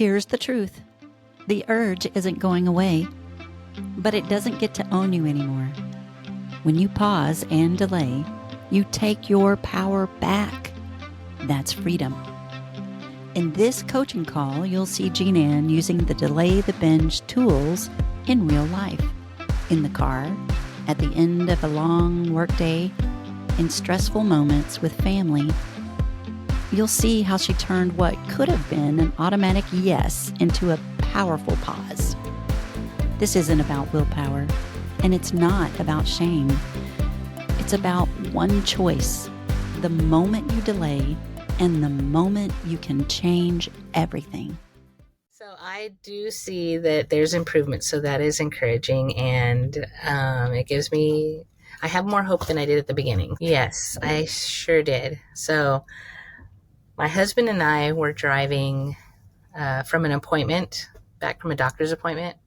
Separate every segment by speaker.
Speaker 1: Here's the truth. The urge isn't going away, but it doesn't get to own you anymore. When you pause and delay, you take your power back. That's freedom. In this coaching call, you'll see Jeanann using the Delay the Binge tools in real life, in the car, at the end of a long workday, in stressful moments with family. You'll see how she turned what could have been an automatic yes into a powerful pause. This isn't about willpower, and it's not about shame. It's about one choice, the moment you delay and the moment you can change everything.
Speaker 2: So I do see that there's improvement, so that is encouraging, and it gives me, I have more hope than I did at the beginning. Yes, I sure did. So my husband and I were driving from an appointment, back from a doctor's appointment,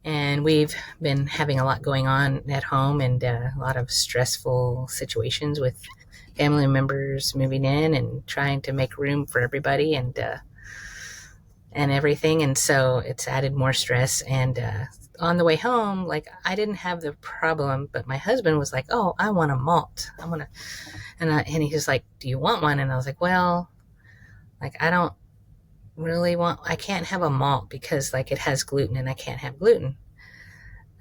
Speaker 2: and we've been having a lot going on at home and a lot of stressful situations with family members moving in and trying to make room for everybody and everything. And so it's added more stress. And on the way home, like, I didn't have the problem, but my husband was like, "Oh, I want a malt. I want to," and he was like, "Do you want one?" And I was like, "Well, like, I don't really want, I can't have a malt because like it has gluten and I can't have gluten."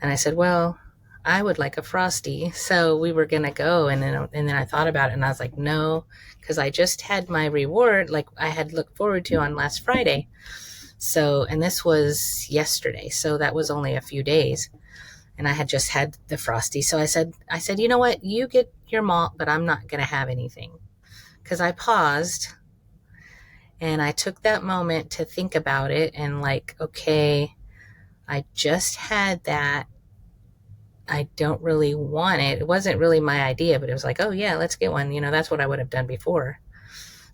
Speaker 2: And I said, "Well, I would like a Frosty." So we were going to go. And then I thought about it and I was like, no, because I just had my reward, like I had looked forward to on last Friday. So, and this was yesterday. So that was only a few days. And I had just had the Frosty. So I said, "You know what? You get your malt, but I'm not going to have anything." Because I paused and I took that moment to think about it and like, okay, I just had that. I don't really want it. It wasn't really my idea, but it was like, oh yeah, let's get one. You know, that's what I would have done before.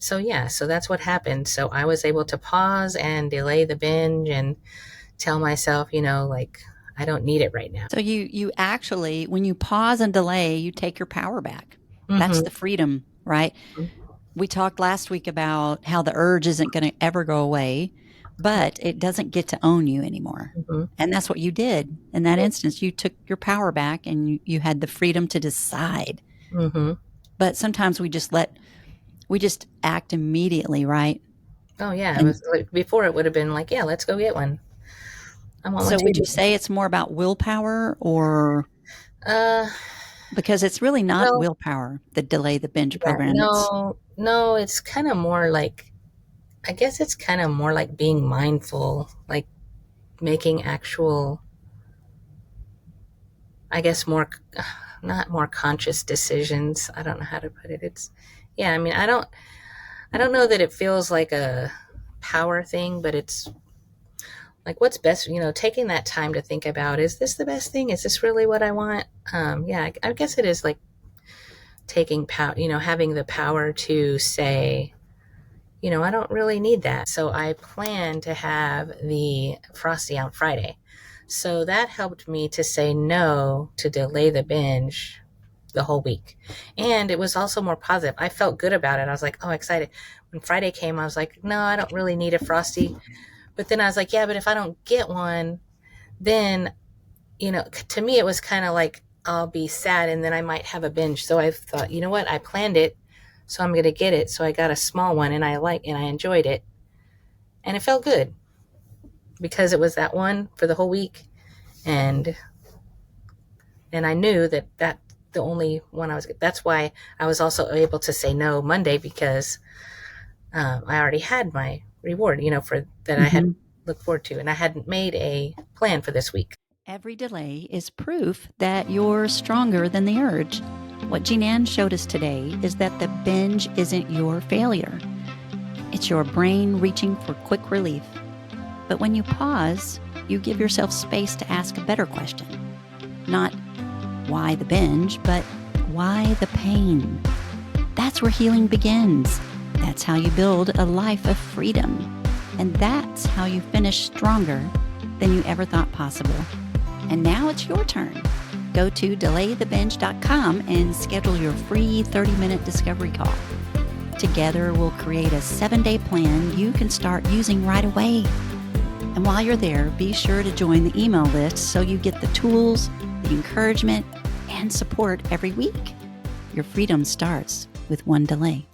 Speaker 2: So yeah, so that's what happened. So I was able to pause and delay the binge and tell myself, you know, like, I don't need it right now.
Speaker 1: So you actually, when you pause and delay, you take your power back. That's the freedom, right? We talked last week about how the urge isn't going to ever go away, but it doesn't get to own you anymore. And that's what you did. In that instance, you took your power back and you had the freedom to decide. But sometimes we just act immediately, right?
Speaker 2: Oh yeah. It was like, before it would have been like, yeah, let's go get one. I want one.
Speaker 1: So would you say it's more about willpower or, because it's really not willpower, the Delay the Binge program.
Speaker 2: No, it's kind of more like, I guess it's kind of more like being mindful, like making actual, I guess not more conscious decisions. I don't know how to put it. It's, yeah, I mean, I don't know that it feels like a power thing, but it's like, what's best, you know, taking that time to think about, is this the best thing? Is this really what I want? Yeah, I guess it is like taking power, you know, having the power to say, you know, I don't really need that. So I plan to have the Frosty on Friday. So that helped me to say no to delay the binge the whole week. And it was also more positive. I felt good about it. I was like, oh, excited. When Friday came, I was like, no, I don't really need a Frosty. But then I was like, yeah, but if I don't get one, then, you know, to me, it was kind of like, I'll be sad and then I might have a binge. So I thought, you know what? I planned it, so I'm going to get it. So I got a small one and I enjoyed it. And it felt good because it was that one for the whole week. And I knew that the only one that's why I was also able to say no Monday, because I already had my reward, you know, for that I had looked forward to, and I hadn't made a plan for this week.
Speaker 1: Every delay is proof that you're stronger than the urge. What Jeanann showed us today is that the binge isn't your failure. It's your brain reaching for quick relief. But when you pause, you give yourself space to ask a better question. Not why the binge, but why the pain? That's where healing begins. That's how you build a life of freedom. And that's how you finish stronger than you ever thought possible. And now it's your turn. Go to delaythebinge.com and schedule your free 30-minute discovery call. Together, we'll create a 7-day plan you can start using right away. And while you're there, be sure to join the email list so you get the tools, the encouragement, and support every week. Your freedom starts with one delay.